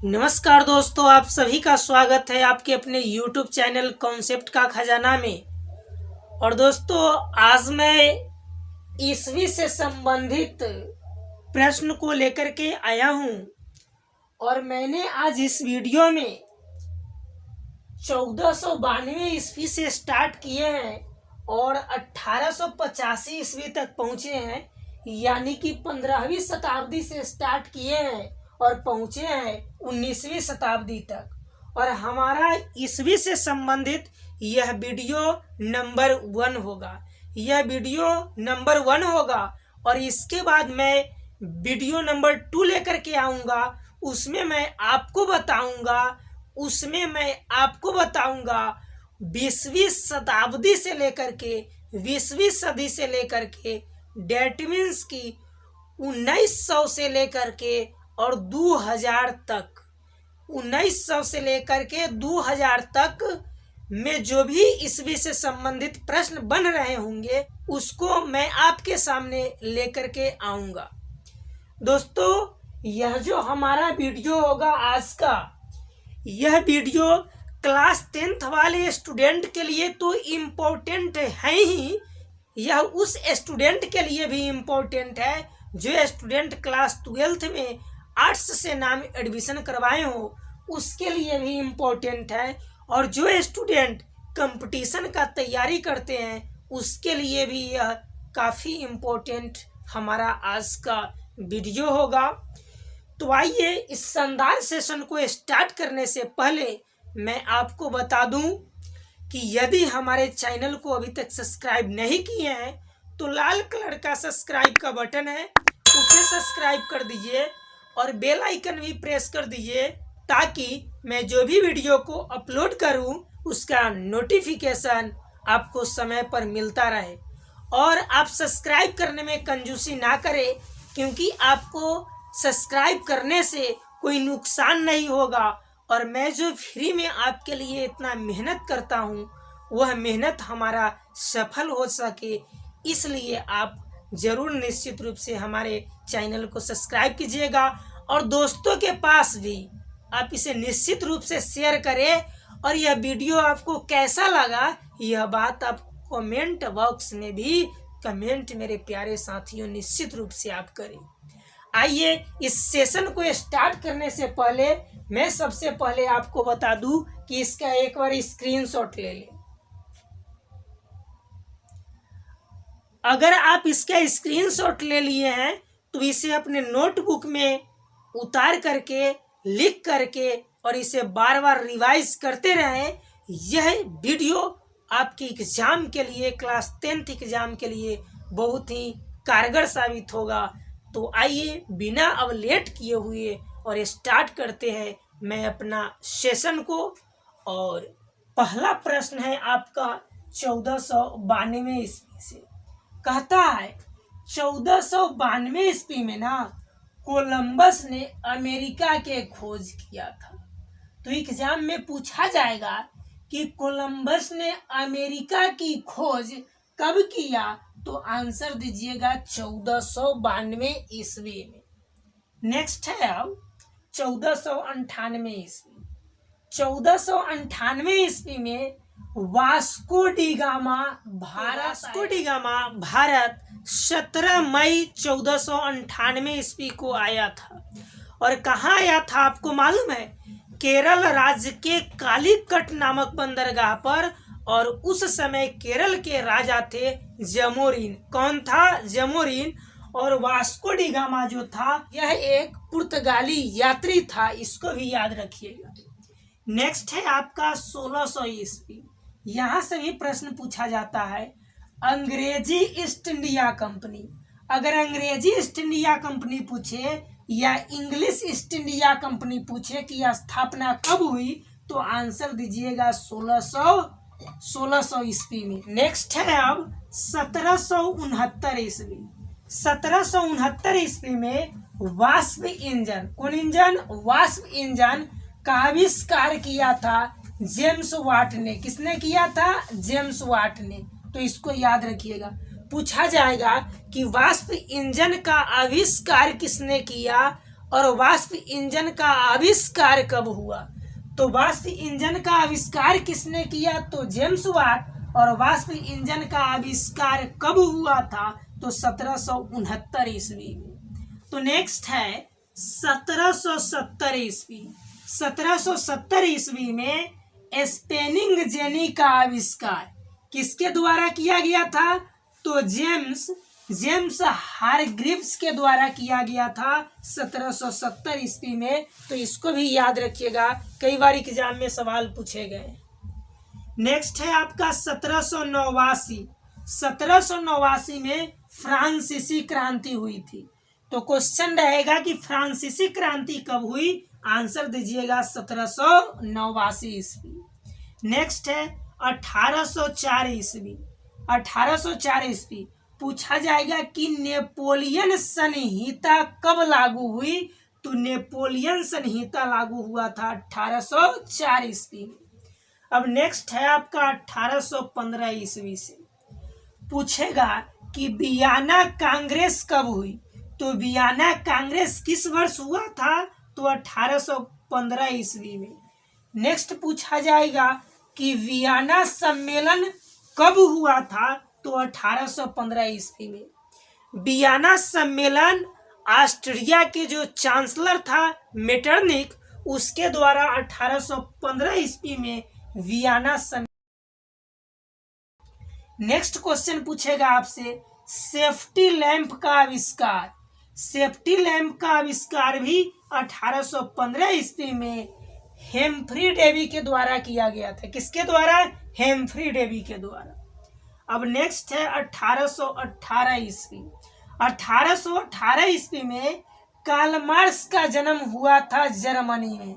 नमस्कार दोस्तों, आप सभी का स्वागत है आपके अपने YouTube चैनल कॉन्सेप्ट का खजाना में। और दोस्तों, आज मैं ईस्वी से संबंधित प्रश्न को लेकर के आया हूं और मैंने आज इस वीडियो में 1492 ईस्वी से स्टार्ट किए हैं और 1885 ईस्वी तक पहुंचे हैं, यानी कि 15वीं शताब्दी से स्टार्ट किए हैं और पहुंचे हैं 19वीं शताब्दी तक। और हमारा ईस्वी से संबंधित यह वीडियो नंबर 1 होगा। यह वीडियो नंबर 1 होगा और इसके बाद मैं वीडियो नंबर 2 लेकर के आऊँगा। उसमें मैं आपको बताऊंगा 20वीं शताब्दी से लेकर के 20वीं सदी से लेकर के डेट मीन्स की 1900 से लेकर के और 2000 तक, 1900 से लेकर के 2000 तक में जो भी ईस्वी से संबंधित प्रश्न बन रहे होंगे उसको मैं आपके सामने लेकर के आऊँगा। दोस्तों, यह जो हमारा वीडियो होगा आज का, यह वीडियो क्लास 10th वाले स्टूडेंट के लिए तो इम्पोर्टेंट है ही, यह उस स्टूडेंट के लिए भी इम्पोर्टेंट है जो स्टूडेंट क्लास 12th में आर्ट्स से नाम एडमिशन करवाए हो, उसके लिए भी इम्पोर्टेंट है। और जो स्टूडेंट कंपटीशन का तैयारी करते हैं उसके लिए भी यह काफ़ी इम्पोर्टेंट हमारा आज का वीडियो होगा। तो आइए, इस शानदार सेशन को स्टार्ट करने से पहले मैं आपको बता दूं कि यदि हमारे चैनल को अभी तक सब्सक्राइब नहीं किए हैं तो लाल कलर का सब्सक्राइब का बटन है, उसे सब्सक्राइब कर दीजिए और बेल आइकन भी प्रेस कर दीजिए ताकि मैं जो भी वीडियो को अपलोड करूं उसका नोटिफिकेशन आपको समय पर मिलता रहे। और आप सब्सक्राइब करने में कंजूसी ना करें, क्योंकि आपको सब्सक्राइब करने से कोई नुकसान नहीं होगा और मैं जो फ्री में आपके लिए इतना मेहनत करता हूँ वह मेहनत हमारा सफल हो सके, इसलिए आप ज़रूर निश्चित रूप से हमारे चैनल को सब्सक्राइब कीजिएगा और दोस्तों के पास भी आप इसे निश्चित रूप से शेयर करें। और यह वीडियो आपको कैसा लगा यह बात आप कमेंट बॉक्स में भी कमेंट मेरे प्यारे साथियों निश्चित रूप से आप करें। आइए, इस सेशन को स्टार्ट करने से पहले मैं सबसे पहले आपको बता दूं कि इसका एक बार स्क्रीनशॉट ले लें। अगर आप इसका स्क्रीनशॉट ले लिए हैं तो इसे अपने नोटबुक में उतार करके लिख करके और इसे बार बार रिवाइज करते रहें। यह वीडियो आपके एग्जाम के लिए, क्लास 10th एग्जाम के लिए बहुत ही कारगर साबित होगा। तो आइए, बिना अब लेट किए हुए और स्टार्ट करते हैं मैं अपना सेशन को। और पहला प्रश्न है आपका 1492 ईस्वी से। कहता है 1492 ईस्वी में ना कोलंबस ने अमेरिका के खोज किया था। तो एग्जाम में पूछा जाएगा कि कोलंबस ने अमेरिका की खोज कब किया, तो आंसर दीजिएगा 1492 ईस्वी में। नेक्स्ट है अब 1498 ईस्वी। 1498 ईस्वी में वास्को डी गामा भारत 17 मई 1498 ईस्वी को आया था। और कहाँ आया था आपको मालूम है? केरल राज्य के कालीकट नामक बंदरगाह पर। और उस समय केरल के राजा थे जमोरिन। कौन था? जमोरिन। और वास्को डी गामा जो था यह एक पुर्तगाली यात्री था, इसको भी याद रखिएगा। नेक्स्ट है आपका 1600 ईस्वी। यहाँ से भी प्रश्न पूछा जाता है। अंग्रेजी ईस्ट इंडिया कंपनी, अगर अंग्रेजी ईस्ट इंडिया कंपनी पूछे या इंग्लिश ईस्ट इंडिया कंपनी पूछे कि यह स्थापना कब हुई, तो आंसर दीजिएगा 1600 ईस्वी में। नेक्स्ट है अब 1769 ईस्वी। 1769 ईस्वी में वाष्प इंजन, कौन इंजन? वाष्प इंजन का आविष्कार किया था जेम्स वाट ने। किसने किया था? जेम्स वाट ने। तो इसको याद रखिएगा। पूछा जाएगा कि वाष्प इंजन का आविष्कार किसने किया और वाष्प इंजन का आविष्कार कब हुआ? तो वाष्प इंजन का आविष्कार किसने किया? तो जेम्स वाट। और वाष्प इंजन का आविष्कार कब हुआ था? तो 1769 ईस्वी में। तो नेक्स्ट है 1770 ईस्वी। 1770 ईस्वी में स्पेनिंग जेनी का आविष्कार किसके द्वारा किया गया था? तो जेम्स हारग्रीव्स के द्वारा किया गया था 1770 ईस्वी में। तो इसको भी याद रखिएगा, कई बार एग्जाम में सवाल पूछे गए। नेक्स्ट है आपका 1789। 1789 में फ्रांसीसी क्रांति हुई थी। तो क्वेश्चन रहेगा कि फ्रांसीसी क्रांति कब हुई? आंसर दीजिएगा 1789 ईस्वी। नेक्स्ट है 1804 ईस्वी। 1804 ईस्वी पूछा जाएगा कि नेपोलियन संहिता कब लागू हुई? तो नेपोलियन संहिता लागू हुआ था 1804 ईस्वी में। अब नेक्स्ट है आपका 1815 ईस्वी से पूछेगा कि वियना कांग्रेस कब हुई? तो वियना कांग्रेस किस वर्ष हुआ था? तो 1815 ईस्वी में। नेक्स्ट पूछा जाएगा कि वियना सम्मेलन कब हुआ था? तो 1815 ईस्वी में। वियना सम्मेलन ऑस्ट्रिया के जो चांसलर था मेटरनिक, उसके द्वारा 1815 ईस्वी में वियना सम्मेलन। नेक्स्ट क्वेश्चन पूछेगा आपसे सेफ्टी लैंप का आविष्कार। सेफ्टी लैंप का आविष्कार भी 1815 ईस्वी में हेम्फ्री डेवी के द्वारा किया गया था। किसके द्वारा? हेम्फ्री डेवी के द्वारा। अब नेक्स्ट है 1818 ईस्वी। 1818 ईस्वी में कार्ल मार्क्स का जन्म हुआ था जर्मनी में।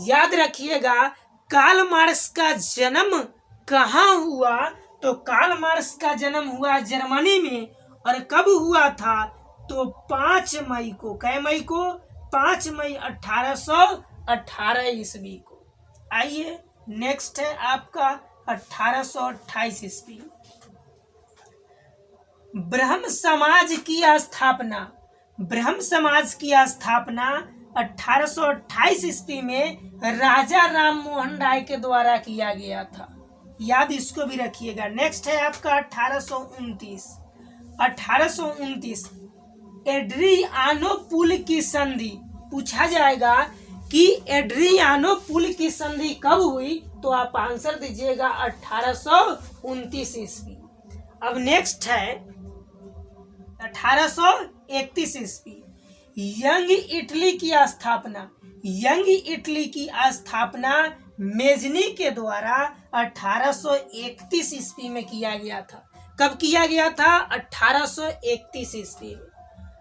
याद रखिएगा, कार्ल मार्क्स का जन्म कहाँ हुआ? तो कार्ल मार्क्स का जन्म हुआ जर्मनी में। और कब हुआ था? तो 5 मई को। कै मई को? 5 मई 1818 ईस्वी को। आइए नेक्स्ट है आपका 1828 ईस्वी। ब्रह्म समाज की स्थापना। ब्रह्म समाज की स्थापना 1828 ईस्वी में राजा राम मोहन राय के द्वारा किया गया था। याद इसको भी रखिएगा। नेक्स्ट है आपका 1829। 1829 एड्रियानो पुल की संधि। पूछा जाएगा कि एड्रियानो पुल की संधि कब हुई? तो आप आंसर दीजिएगा 1829 ईस्वी। अब नेक्स्ट है 1831 ईस्वी। यंग इटली की स्थापना। यंग इटली की स्थापना मेजनी के द्वारा 1831 ईस्वी में किया गया था। कब किया गया था? 1831 ईस्वी में।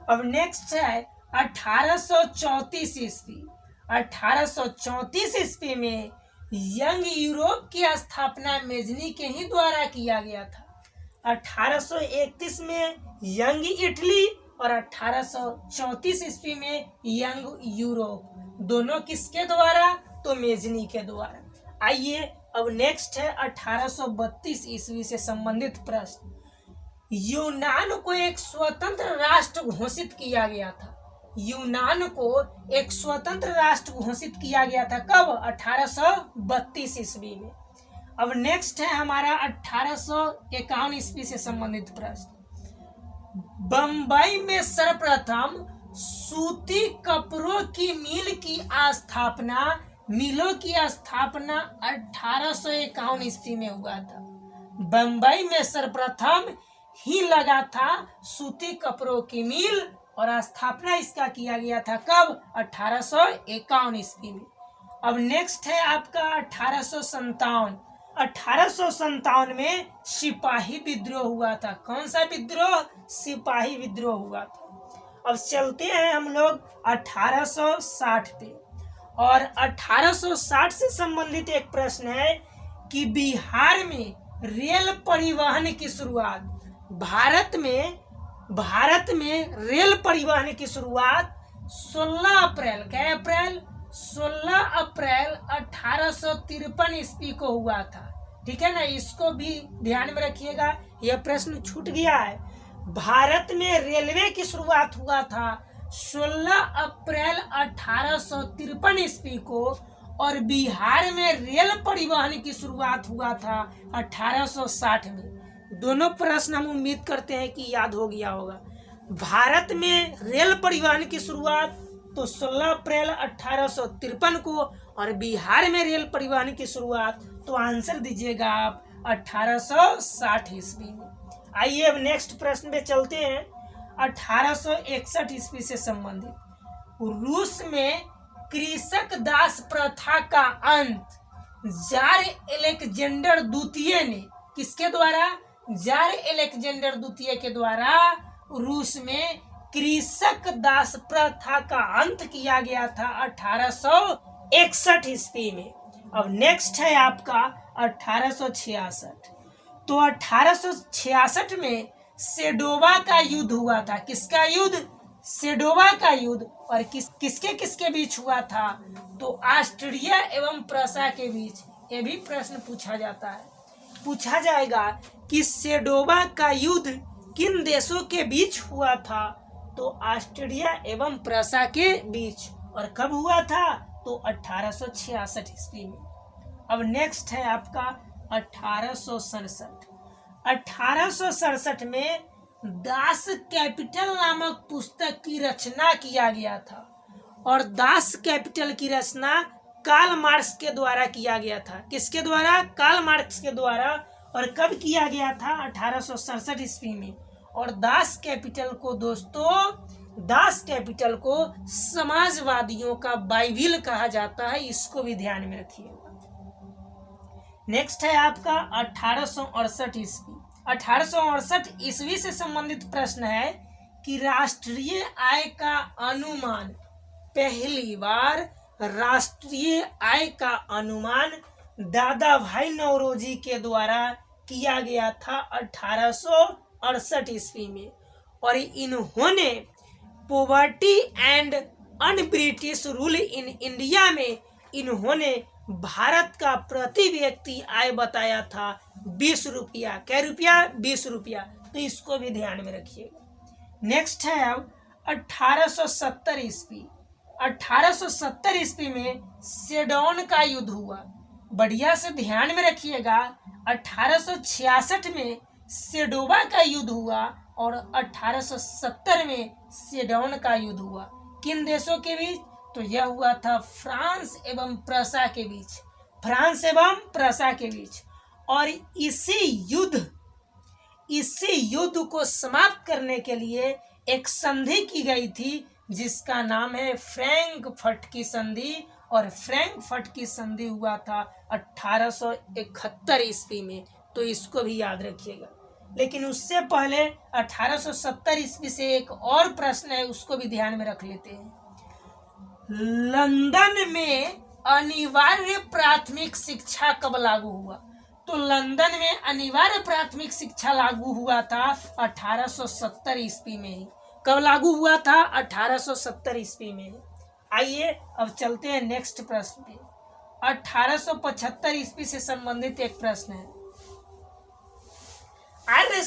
अब नेक्स्ट है 1834 ईस्वी। 1834 ईस्वी में यंग यूरोप की स्थापना मेजनी के ही द्वारा किया गया था। 1831 में यंग इटली और 1834 ईस्वी में यंग यूरोप, दोनों किसके द्वारा? तो मेजनी के द्वारा। आइए अब नेक्स्ट है 1832 ईस्वी से संबंधित प्रश्न। यूनान को एक स्वतंत्र राष्ट्र घोषित किया गया था। यूनान को एक स्वतंत्र राष्ट्र घोषित किया गया था कब? 1832 ईस्वी में। अब नेक्स्ट है हमारा 1851 ईस्वी से संबंधित प्रश्न। बंबई में सर्वप्रथम सूती कपड़ों की मिलों की स्थापना 1851 ईस्वी में हुआ था। बंबई में सर्वप्रथम ही लगा था सूती कपड़ों की मिल और स्थापना इसका किया गया था कब? 1851 ईस्वी में। अब नेक्स्ट है आपका 1857। 1857 में सिपाही विद्रोह हुआ था। कौन सा विद्रोह? सिपाही विद्रोह हुआ था। अब चलते हैं हम लोग 1860 पे। और 1860 से संबंधित एक प्रश्न है कि बिहार में रेल परिवहन की शुरुआत। भारत में रेल परिवहन की शुरुआत 16 अप्रैल 16 अप्रैल 1853 ईस्वी को हुआ था। ठीक है ना, इसको भी ध्यान में रखिएगा, यह प्रश्न छूट गया है। भारत में रेलवे की शुरुआत हुआ था 16 अप्रैल 1853 ईस्वी को, और बिहार में रेल परिवहन की शुरुआत हुआ था 1860 में। दोनों प्रश्न हम उम्मीद करते हैं कि याद हो गया होगा। भारत में रेल परिवहन की शुरुआत तो 16 अप्रैल 1853 को, और बिहार में रेल परिवहन की शुरुआत तो आंसर दीजिएगा आप 1860 ईस्वी में। आइए अब नेक्स्ट प्रश्न पे चलते हैं। 1861 ईस्वी से संबंधित रूस में कृषक दास प्रथा का अंत जार अलेक्जेंडर द्वितीय ने किसके द्वारा? जार अलेक्जेंडर द्वितीय के द्वारा रूस में कृषक दास प्रथा का अंत किया गया था 1861 ईस्वी में। अब नेक्स्ट है आपका 1866। तो 1866 में सेडोवा का युद्ध हुआ था। किसका युद्ध? सेडोवा का युद्ध। और किसके किसके बीच हुआ था? तो ऑस्ट्रिया एवं प्रसा के बीच। ये भी प्रश्न पूछा जाता है, पूछा जाएगा कि सेडोवा का युद्ध किन देशों के बीच हुआ था? तो ऑस्ट्रिया एवं प्रसा के बीच। और कब हुआ था? तो 1866 ईस्वी में। अब नेक्स्ट है आपका 1867। 1867 में दास कैपिटल नामक पुस्तक की रचना किया गया था, और दास कैपिटल की रचना कार्ल मार्क्स के द्वारा किया गया था। किसके द्वारा? कार्ल मार्क्स के द्वारा। और कब किया गया था? 1867 ईस्वी में। और दास कैपिटल को दोस्तों, दास कैपिटल को समाजवादियों का बाइबिल कहा जाता है, इसको भी ध्यान में रखिएगा। नेक्स्ट है आपका 1868 ईस्वी। 1868 ईस्वी से संबंधित प्रश्न है कि राष्ट्रीय आय का अनुमान, पहली बार राष्ट्रीय आय का अनुमान दादा भाई नौरोजी के द्वारा किया गया था 1868 ईस्वी में। और इन्होंने poverty and un British rule in India में इन्होंने भारत का प्रति व्यक्ति आय बताया था 20 रुपया। क्या रुपया? 20 रुपया। तो इसको भी ध्यान में रखिएगा। नेक्स्ट है अब 1870 ईस्वी। 1870 ईस्वी में सेडोन का युद्ध हुआ। बढ़िया से ध्यान में रखिएगा। 1866 में सेडोवा का युद्ध हुआ, और 1870 में सेडोन का युद्ध हुआ। किन देशों के बीच? तो यह हुआ था फ्रांस एवं प्रसा के बीच। फ्रांस एवं प्रसा के बीच। और इसी युद्ध को समाप्त करने के लिए एक संधि की गई थी, जिसका नाम है फ्रैंकफर्ट की संधि। और फ्रैंकफर्ट की संधि हुआ था 1871 ईस्वी में। तो इसको भी याद रखिएगा। लेकिन उससे पहले 1870 ईस्वी से एक और प्रश्न है, उसको भी ध्यान में रख लेते हैं। लंदन में अनिवार्य प्राथमिक शिक्षा कब लागू हुआ? तो लंदन में अनिवार्य प्राथमिक शिक्षा लागू हुआ था 1870 ईस्वी में ही। कब लागू हुआ था? 1870 ईस्वी में। आइए अब चलते हैं नेक्स्ट प्रश्न पे। 1875 ईस्वी से संबंधित एक प्रश्न है। आर्य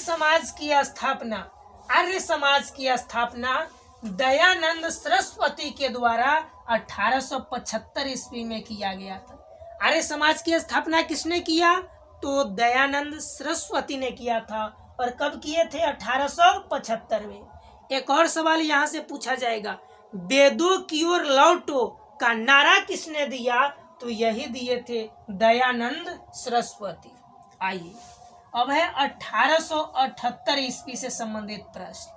समाज की स्थापना दयानंद सरस्वती के द्वारा 1875 ईस्वी में किया गया था। आर्य समाज की स्थापना किसने किया? तो दयानंद सरस्वती ने किया था। और कब किए थे? 1875 में। एक और सवाल यहाँ से पूछा जाएगा, वेदों की ओर लौटो का नारा किसने दिया? तो यही दिए थे दयानंद सरस्वती। आइए अब है 1878 ईस्वी से संबंधित प्रश्न।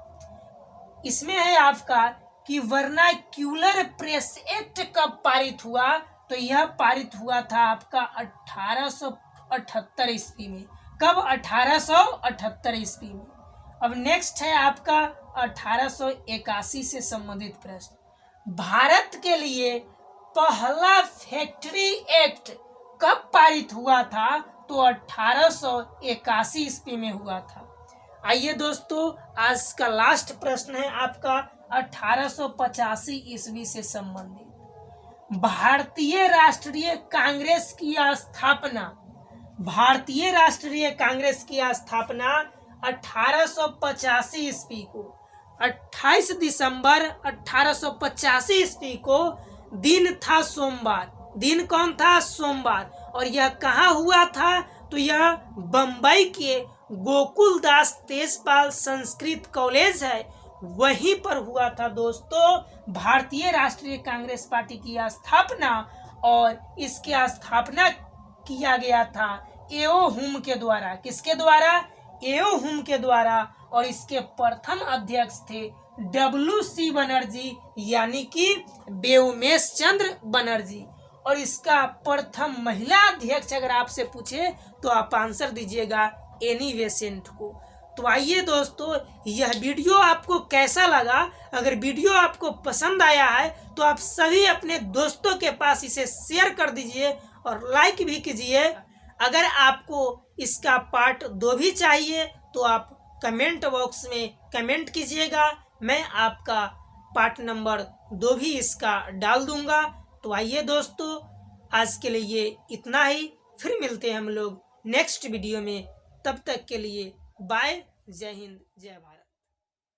इसमें है आपका कि वर्नाक्यूलर प्रेस एक्ट कब पारित हुआ? तो यह पारित हुआ था आपका 1878 ईस्वी में। कब? 1878 ईस्वी में। अब नेक्स्ट है आपका 1881 से संबंधित प्रश्न। भारत के लिए पहला फैक्ट्री एक्ट कब पारित हुआ था? तो 1881 ईस्वी में हुआ था। आइए दोस्तों, आज का लास्ट प्रश्न है आपका 1885 ईस्वी से संबंधित। भारतीय राष्ट्रीय कांग्रेस की स्थापना 1885 ईस्वी को 28 दिसंबर 1885 ईस्वी को दिन था सोमवार। दिन कौन था? सोमवार। और यह कहाँ हुआ था? तो यह बम्बई के गोकुलदास तेजपाल संस्कृत कॉलेज है, वहीं पर हुआ था दोस्तों। भारतीय राष्ट्रीय कांग्रेस पार्टी की स्थापना, और इसकी स्थापना किया गया था एओ हुम के द्वारा। किसके द्वारा? एओ हुम के द्वारा। और इसके प्रथम अध्यक्ष थे WC बनर्जी, यानी कि व्योमेश चंद्र बनर्जी। और इसका प्रथम महिला अध्यक्ष अगर आपसे पूछे तो आप आंसर दीजिएगा एनी बेसेंट को। तो आइए दोस्तों, यह वीडियो आपको कैसा लगा? अगर वीडियो आपको पसंद आया है तो आप सभी अपने दोस्तों के पास इसे शेयर कर दीजिए और लाइक भी कीजिए। अगर आपको इसका पार्ट 2 भी चाहिए तो आप कमेंट बॉक्स में कमेंट कीजिएगा, मैं आपका पार्ट नंबर 2 भी इसका डाल दूंगा। तो आइए दोस्तों, आज के लिए इतना ही, फिर मिलते हैं हम लोग नेक्स्ट वीडियो में। तब तक के लिए बाय, जय हिंद, जय भारत।